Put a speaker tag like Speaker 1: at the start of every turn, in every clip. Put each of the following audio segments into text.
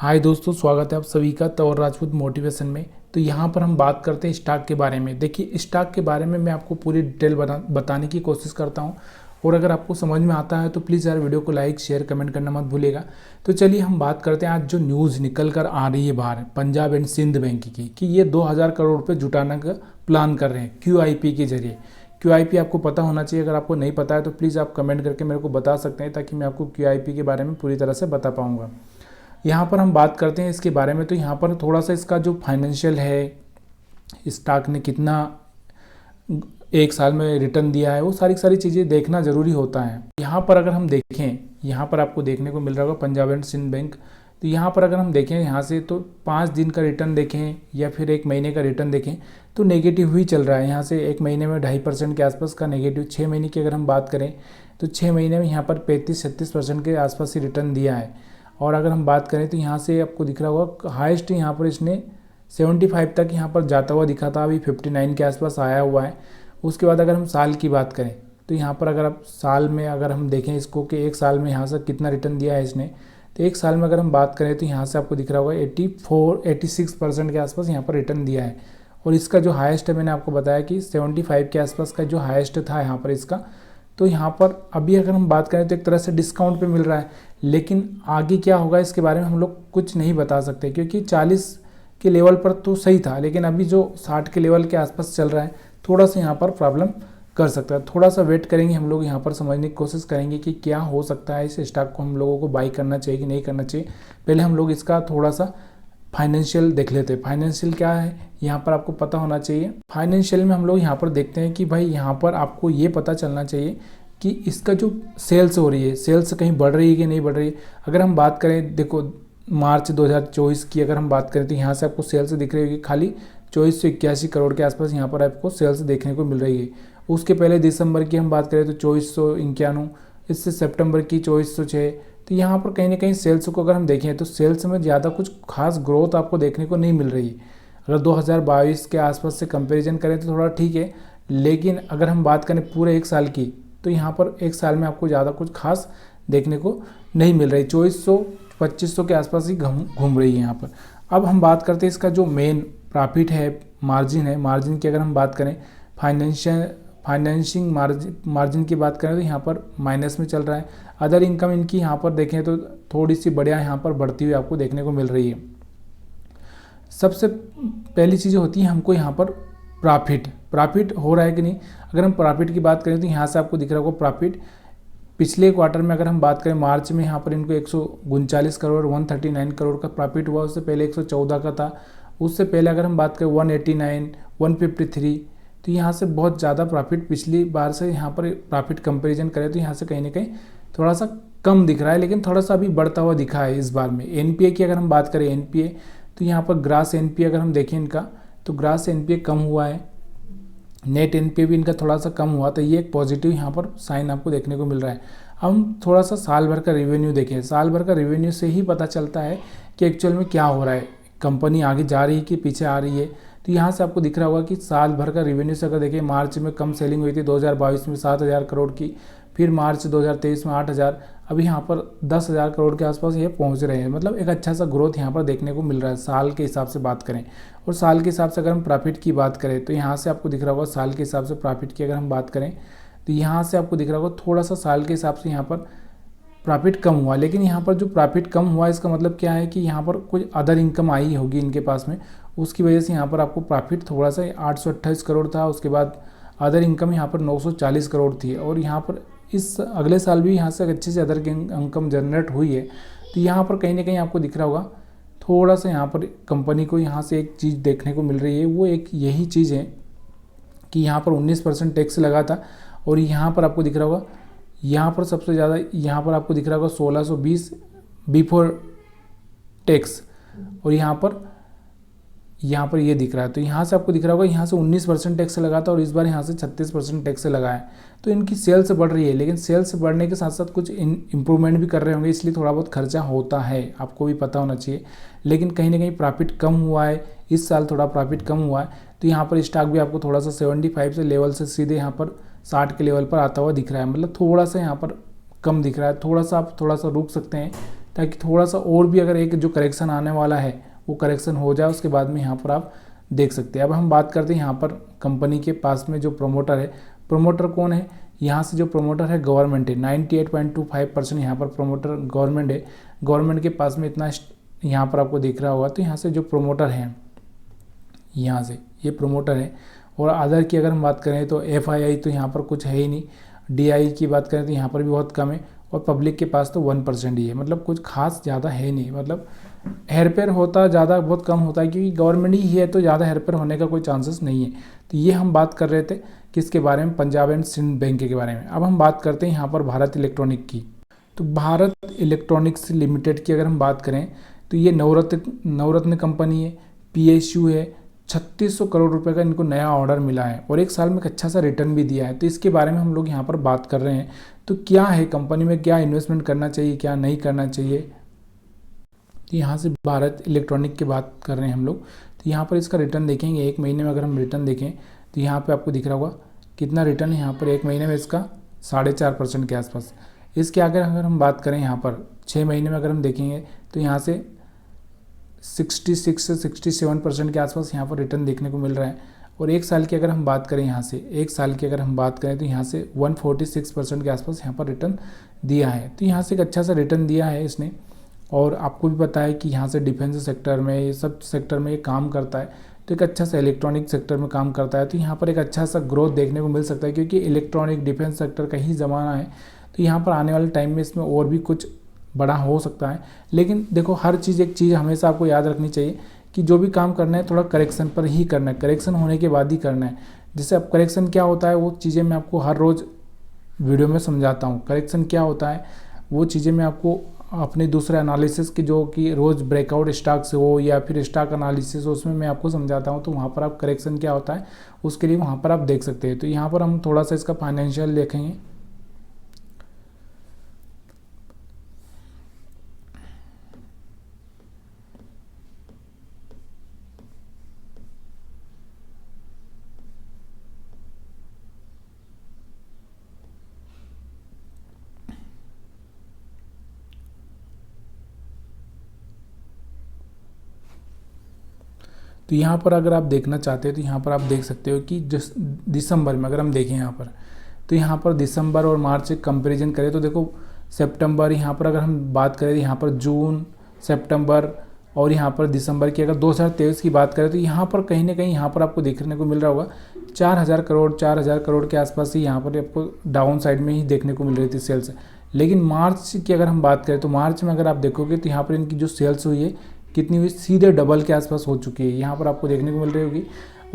Speaker 1: हाय दोस्तों, स्वागत है आप सभी का तौर राजपूत मोटिवेशन में। तो यहाँ पर हम बात करते हैं स्टॉक के बारे में। देखिए, स्टॉक के बारे में मैं आपको पूरी डिटेल बताने की कोशिश करता हूँ, और अगर आपको समझ में आता है तो प्लीज़ यार वीडियो को लाइक शेयर कमेंट करना मत भूलिएगा। तो चलिए हम बात करते हैं आज जो न्यूज़ निकल कर आ रही है बाहर पंजाब एंड सिंध बैंक की, कि ये 2000 करोड़ रुपये जुटाने का प्लान कर रहे हैं QIP के जरिए। QIP आपको पता होना चाहिए, अगर आपको नहीं पता है तो प्लीज़ आप कमेंट करके मेरे को बता सकते हैं, ताकि मैं आपको QIP के बारे में पूरी तरह से बता पाऊँगा। यहाँ पर हम बात करते हैं इसके बारे में, तो यहाँ पर थोड़ा सा इसका जो फाइनेंशियल है, स्टॉक ने कितना एक साल में रिटर्न दिया है, वो सारी चीज़ें देखना ज़रूरी होता है। यहाँ पर अगर हम देखें, यहाँ पर आपको देखने को मिल रहा होगा पंजाब एंड सिंध बैंक। तो यहाँ पर अगर हम देखें यहाँ से, तो 5 दिन का रिटर्न देखें या फिर 1 महीने का रिटर्न देखें तो नेगेटिव ही चल रहा है। यहाँ से 1 महीने में 2.5% के आसपास का नेगेटिव, 6 महीने की अगर हम बात करें तो 6 महीने में यहाँ पर 35-36% के आसपास ही रिटर्न दिया है। और अगर हम बात करें तो यहाँ से आपको दिख रहा होगा हाईएस्ट यहाँ पर इसने 75 तक यहाँ पर जाता हुआ दिखा था, अभी 59 के आसपास आया हुआ है। उसके बाद अगर हम साल की बात करें तो यहाँ पर अगर आप साल में अगर हम देखें इसको कि एक साल में यहाँ से कितना रिटर्न दिया है इसने, तो एक साल में अगर हम बात करें तो यहाँ से आपको दिख रहा होगा 86% के आसपास यहाँ पर रिटर्न दिया है। और इसका जो हाईएस्ट है, मैंने आपको बताया कि 75 के आसपास का जो हाईएस्ट था यहाँ पर इसका। तो यहाँ पर अभी अगर हम बात करें तो एक तरह से डिस्काउंट पे मिल रहा है, लेकिन आगे क्या होगा इसके बारे में हम लोग कुछ नहीं बता सकते, क्योंकि 40 के लेवल पर तो सही था, लेकिन अभी जो 60 के लेवल के आसपास चल रहा है, थोड़ा सा यहाँ पर प्रॉब्लम कर सकता है। थोड़ा सा वेट करेंगे हम लोग, यहाँ पर समझने की कोशिश करेंगे कि क्या हो सकता है, इस स्टॉक को हम लोगों को बाई करना चाहिए कि नहीं करना चाहिए। पहले हम लोग इसका थोड़ा सा फाइनेंशियल देख लेते हैं। फाइनेंशियल क्या है यहाँ पर आपको पता होना चाहिए। फाइनेंशियल में हम लोग यहाँ पर देखते हैं कि भाई यहाँ पर आपको ये पता चलना चाहिए कि इसका जो सेल्स हो रही है, सेल्स कहीं बढ़ रही है कि नहीं बढ़ रही है। अगर हम बात करें, देखो मार्च 2024 की अगर हम बात करें तो यहाँ से आपको सेल्स दिख रही होगी, खाली 2481 करोड़ के आसपास यहाँ पर आपको सेल्स देखने को मिल रही है। उसके पहले दिसंबर की हम बात करें तो 2491, इससे सितंबर की 2406। तो यहाँ पर कहीं ना कहीं सेल्स को अगर हम देखें तो सेल्स में ज़्यादा कुछ खास ग्रोथ आपको देखने को नहीं मिल रही है। अगर 2022 के आसपास से कंपैरिजन करें तो थोड़ा ठीक है, लेकिन अगर हम बात करें पूरे एक साल की, तो यहाँ पर एक साल में आपको ज़्यादा कुछ खास देखने को नहीं मिल रही। 2400-2500 के आसपास ही घूम रही है यहाँ पर। अब हम बात करते हैं इसका जो मेन प्रॉफिट है, मार्जिन है। मार्जिन की अगर हम बात करें, फाइनेंसिंग मार्जिन की बात करें तो यहाँ पर माइनस में चल रहा है। अदर इनकम इनकी यहाँ पर देखें तो थोड़ी सी बढ़िया यहाँ पर बढ़ती हुई आपको देखने को मिल रही है। सबसे पहली चीज़ होती है हमको यहाँ पर प्रॉफिट हो रहा है कि नहीं। अगर हम प्रॉफिट की बात करें तो यहाँ से आपको दिख रहा होगा प्रॉफिट पिछले क्वार्टर में, अगर हम बात करें मार्च में, यहाँ पर इनको 139 करोड़ 139 करोड़ का प्रॉफिट हुआ। उससे पहले 114 का था। उससे पहले अगर हम बात करें 189 153, तो यहाँ से बहुत ज़्यादा प्रॉफिट पिछली बार से यहाँ पर प्रॉफिट कंपैरिजन करें तो यहाँ से कहीं ना कहीं थोड़ा सा कम दिख रहा है, लेकिन थोड़ा सा अभी बढ़ता हुआ दिखा है इस बार में। NPA की अगर हम बात करें, NPA तो यहाँ पर ग्रास NPA अगर हम देखें इनका, तो ग्रास NPA कम हुआ है, नेट NPA भी इनका थोड़ा सा कम हुआ। तो ये एक पॉजिटिव यहाँ पर साइन आपको देखने को मिल रहा है। हम थोड़ा सा साल भर का रेवेन्यू देखें। साल भर का रेवेन्यू से ही पता चलता है कि एक्चुअल में क्या हो रहा है, कंपनी आगे जा रही है कि पीछे आ रही है। तो यहाँ से आपको दिख रहा होगा कि साल भर का रेवेन्यू से अगर देखें, मार्च में कम सेलिंग हुई थी 2022 में 7000 करोड़ की, फिर मार्च 2023 में 8000, अभी यहाँ पर 10,000 करोड़ के आसपास ये पहुँच रहे हैं। मतलब एक अच्छा सा ग्रोथ यहाँ पर देखने को मिल रहा है साल के हिसाब से बात करें। और साल के हिसाब से अगर हम प्रॉफिट की बात करें तो यहाँ से आपको दिख रहा होगा साल के हिसाब से प्रॉफिट की अगर हम बात करें तो यहाँ से आपको दिख रहा होगा थोड़ा सा साल के हिसाब से यहाँ पर प्रॉफिट कम हुआ। लेकिन यहाँ पर जो प्रॉफिट कम हुआ इसका मतलब क्या है कि यहाँ पर कुछ अदर इनकम आई होगी इनके पास में, उसकी वजह से यहाँ पर आपको प्रॉफिट थोड़ा सा 828 करोड़ था। उसके बाद अदर इनकम यहाँ पर 940 करोड़ थी। और यहाँ पर इस अगले साल भी यहाँ से अच्छे से अदर इनकम जनरेट हुई है। तो यहाँ पर कहीं ना कहीं आपको दिख रहा होगा थोड़ा सा यहाँ पर कंपनी को यहाँ से एक चीज़ देखने को मिल रही है, वो एक यही चीज़ है कि यहाँ पर 19% टैक्स लगा था। और यहाँ पर आपको दिख रहा होगा, यहाँ पर सबसे ज़्यादा यहाँ पर आपको दिख रहा होगा 1620 बिफोर टैक्स, और यहाँ पर ये दिख रहा है। तो यहाँ से आपको दिख रहा होगा यहाँ से 19% टैक्स लगा था और इस बार यहाँ से 36% टैक्स लगा है। तो इनकी सेल्स बढ़ रही है, लेकिन सेल्स बढ़ने के साथ साथ कुछ इम्प्रूवमेंट भी कर रहे होंगे, इसलिए थोड़ा बहुत खर्चा होता है, आपको भी पता होना चाहिए। लेकिन कहीं ना कहीं प्रॉफिट कम हुआ है, इस साल थोड़ा प्रॉफिट कम हुआ है। तो यहाँ पर स्टॉक भी आपको थोड़ा सा 75 से लेवल से सीधे यहाँ पर 60 के लेवल पर आता हुआ दिख रहा है। मतलब थोड़ा सा यहाँ पर कम दिख रहा है। थोड़ा सा आप थोड़ा सा रुक सकते हैं, ताकि थोड़ा सा और भी अगर एक जो करेक्शन आने वाला है वो करेक्शन हो जाए, उसके बाद में यहाँ पर आप देख सकते हैं। अब हम बात करते हैं यहाँ पर कंपनी के पास में जो प्रोमोटर है, प्रोमोटर कौन है, यहाँ से जो प्रोमोटर है गवर्नमेंट है, 98.25% यहाँ पर प्रोमोटर गवर्नमेंट है। गवर्नमेंट के पास में इतना यहाँ पर आपको दिख रहा होगा। तो यहाँ से जो प्रोमोटर हैं, यहाँ से ये प्रोमोटर है। और अदर की अगर हम बात करें तो FII तो यहाँ पर कुछ है ही नहीं, DI की बात करें तो यहाँ पर भी बहुत कम है, और पब्लिक के पास तो 1% ही है। मतलब कुछ खास ज़्यादा है नहीं, मतलब हेरफेर होता ज़्यादा बहुत कम होता है, क्योंकि गवर्नमेंट ही है तो ज़्यादा हेरफेर होने का कोई चांसेस नहीं है। तो ये हम बात कर रहे थे किसके बारे में, पंजाब एंड सिंध बैंक के बारे में। अब हम बात करते हैं यहाँ पर भारत इलेक्ट्रॉनिक की। तो भारत इलेक्ट्रॉनिक्स लिमिटेड की अगर हम बात करें तो ये नवरत्न कंपनी है, PSU है। 3600 करोड़ रुपए का इनको नया ऑर्डर मिला है और एक साल में एक अच्छा सा रिटर्न भी दिया है। तो इसके बारे में हम लोग यहाँ पर बात कर रहे हैं। तो क्या है कंपनी में, क्या इन्वेस्टमेंट करना चाहिए, क्या नहीं करना चाहिए। तो यहाँ से भारत इलेक्ट्रॉनिक की बात कर रहे हैं हम लोग। तो यहाँ पर इसका रिटर्न देखेंगे, एक महीने में अगर हम रिटर्न देखें तो यहाँ पर आपको दिख रहा होगा कितना रिटर्न है यहाँ पर एक महीने में इसका, 4.5% के आसपास। इसके अगर हम बात करें यहाँ पर 6 महीने में अगर हम देखेंगे तो यहाँ से 66 से 67% के आसपास यहाँ पर रिटर्न देखने को मिल रहा है। और एक साल की अगर हम बात करें यहाँ से, एक साल की अगर हम बात करें तो यहाँ से 146% के आसपास यहाँ पर रिटर्न दिया है। तो यहाँ से एक अच्छा सा रिटर्न दिया है इसने। और आपको भी पता है कि यहाँ से डिफेंस सेक्टर में, ये सब सेक्टर में ये काम करता है, तो एक अच्छा सा इलेक्ट्रॉनिक सेक्टर में काम करता है। तो यहाँ पर एक अच्छा सा ग्रोथ देखने को मिल सकता है, क्योंकि इलेक्ट्रॉनिक डिफेंस सेक्टर का ही ज़माना है। तो यहाँ पर आने वाले टाइम में इसमें और भी कुछ बड़ा हो सकता है। लेकिन देखो हर चीज़, एक चीज़ हमेशा आपको याद रखनी चाहिए कि जो भी काम करना है थोड़ा करेक्शन पर ही करना है, करेक्शन होने के बाद ही करना है। जैसे अब करेक्शन क्या होता है वो चीज़ें मैं आपको हर रोज़ वीडियो में समझाता हूँ। करेक्शन क्या होता है वो चीज़ें मैं आपको अपने दूसरे एनालिसिस की, जो कि रोज़ ब्रेकआउट स्टॉक्स हो या फिर स्टॉक एनालिसिस हो, उसमें मैं आपको समझाता हूँ। तो वहाँ पर आप करेक्शन क्या होता है उसके लिए वहाँ पर आप देख सकते हैं। तो यहाँ पर हम थोड़ा सा इसका फाइनेंशियल देखेंगे। तो यहाँ पर अगर आप देखना चाहते हैं तो यहाँ पर आप देख सकते हो कि जिस दिसंबर में अगर हम देखें यहाँ पर, तो यहाँ पर दिसंबर और मार्च से कंपैरिजन करें तो देखो सितंबर, यहाँ पर अगर हम बात करें तो यहाँ पर जून, सितंबर और यहाँ पर दिसंबर की अगर 2023 की बात करें तो यहाँ पर कहीं ना कहीं यहाँ पर आपको देखने को मिल रहा होगा 4,000 करोड़ के आसपास ही यहाँ पर आपको डाउन साइड में ही देखने को मिल रही थी सेल्स। लेकिन मार्च की अगर हम बात करें तो मार्च में अगर आप देखोगे तो यहाँ पर इनकी जो सेल्स हुई है कितनी हुई, सीधे डबल के आसपास हो चुकी है, यहाँ पर आपको देखने को मिल रही होगी।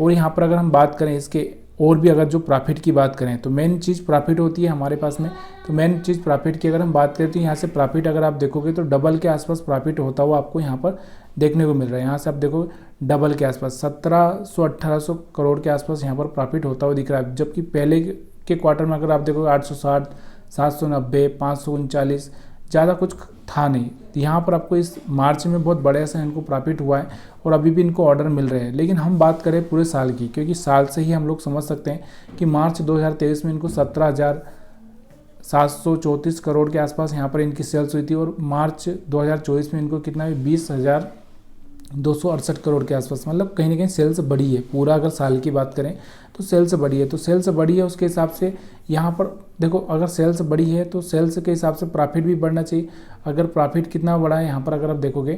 Speaker 1: और यहाँ पर अगर हम बात करें इसके और भी अगर जो प्रॉफिट की बात करें तो मेन चीज़ प्रॉफिट होती है हमारे पास में। तो मेन चीज़ प्रॉफिट की अगर हम बात करें तो यहाँ से प्रॉफिट अगर आप देखोगे तो डबल के आसपास प्रॉफिट होता हुआ आपको यहाँ पर देखने को मिल रहा है। यहाँ से आप देखो डबल के आसपास 1700-1800 करोड़ के आसपास यहाँ पर प्रॉफिट होता हुआ दिख रहा है। जबकि पहले के क्वार्टर में अगर आप देखोगे 860, 790, 539, ज़्यादा कुछ था नहीं। तो यहाँ पर आपको इस मार्च में बहुत बड़े से इनको प्रॉफिट हुआ है और अभी भी इनको ऑर्डर मिल रहे हैं। लेकिन हम बात करें पूरे साल की, क्योंकि साल से ही हम लोग समझ सकते हैं कि मार्च 2023 में इनको 17,734 करोड़ के आसपास यहाँ पर इनकी सेल्स हुई थी। और मार्च 2024 में इनको कितना है, 20,268 करोड़ के आसपास। मतलब कहीं ना कहीं सेल्स बढ़ी है। पूरा अगर साल की बात करें तो सेल्स बढ़ी है। तो सेल्स बढ़ी है उसके हिसाब से यहाँ पर देखो, अगर सेल्स बढ़ी है तो सेल्स के हिसाब से प्रॉफिट भी बढ़ना चाहिए। अगर प्रॉफिट कितना बढ़ा है यहाँ पर अगर आप देखोगे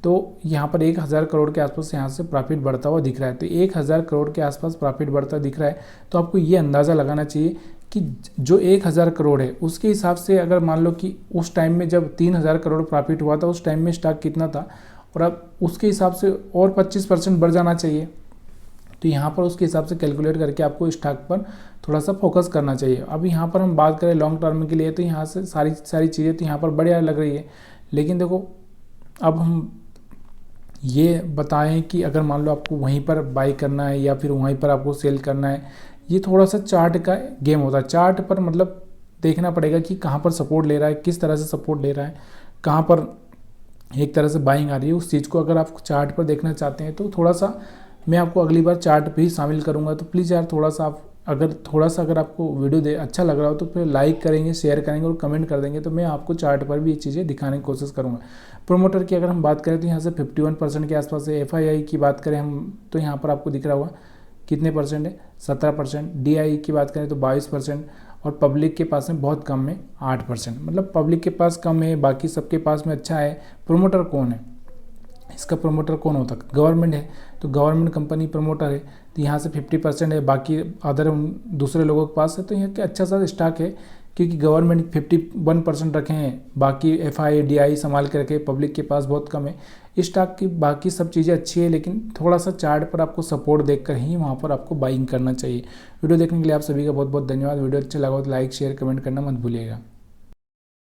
Speaker 1: तो यहाँ पर 1,000 करोड़ के आसपास यहाँ से प्रॉफिट बढ़ता हुआ दिख रहा है। तो 1,000 करोड़ के आसपास प्रॉफिट बढ़ता दिख रहा है। तो आपको ये अंदाज़ा लगाना चाहिए कि जो 1,000 करोड़ है उसके हिसाब से अगर मान लो कि उस टाइम में जब 3,000 करोड़ प्रॉफिट हुआ था उस टाइम में स्टॉक कितना था, और अब उसके हिसाब से और 25% बढ़ जाना चाहिए। तो यहाँ पर उसके हिसाब से कैलकुलेट करके आपको स्टॉक पर थोड़ा सा फोकस करना चाहिए। अब यहाँ पर हम बात करें लॉन्ग टर्म के लिए तो यहाँ से सारी चीज़ें तो यहाँ पर बढ़िया लग रही है। लेकिन देखो अब हम ये बताएं कि अगर मान लो आपको वहीं पर बाई करना है या फिर वहीं पर आपको सेल करना है, ये थोड़ा सा चार्ट का गेम होता है। चार्ट पर मतलब देखना पड़ेगा कि कहाँ पर सपोर्ट ले रहा है, किस तरह से सपोर्ट ले रहा है, कहाँ पर एक तरह से बाइंग आ रही है। उस चीज़ को अगर आप चार्ट पर देखना चाहते हैं तो थोड़ा सा मैं आपको अगली बार चार्ट पे ही शामिल करूँगा। तो प्लीज़ यार थोड़ा सा आप अगर थोड़ा सा अगर आपको वीडियो अच्छा लग रहा हो तो फिर लाइक करेंगे, शेयर करेंगे और कमेंट कर देंगे, तो मैं आपको चार्ट पर भी ये चीज़ें दिखाने की कोशिश करूँगा। प्रोमोटर की अगर हम बात करें तो यहाँ से 51% के आसपास है। FII की बात करें हम तो यहाँ पर आपको दिख रहा होगा कितने परसेंट है, 17%। DI की बात करें तो 22%, और पब्लिक के पास में बहुत कम है, 8%। मतलब पब्लिक के पास कम है, बाकी सबके पास में अच्छा है। प्रोमोटर कौन है, इसका प्रमोटर कौन होता है, गवर्नमेंट है, तो गवर्नमेंट कंपनी प्रमोटर है, तो यहाँ से 50% है, बाकी अदर दूसरे लोगों के पास है। तो यहाँ के अच्छा सा स्टॉक है, क्योंकि गवर्नमेंट 51% रखे हैं, बाकी FII संभाल के रखे, पब्लिक के पास बहुत कम है। स्टॉक की बाकी सब चीज़ें अच्छी है, लेकिन थोड़ा सा चार्ट पर आपको सपोर्ट देखकर ही वहाँ पर आपको बाइंग करना चाहिए। वीडियो देखने के लिए आप सभी का बहुत बहुत धन्यवाद। वीडियो अच्छा लगा तो लाइक शेयर कमेंट करना मत भूलिएगा।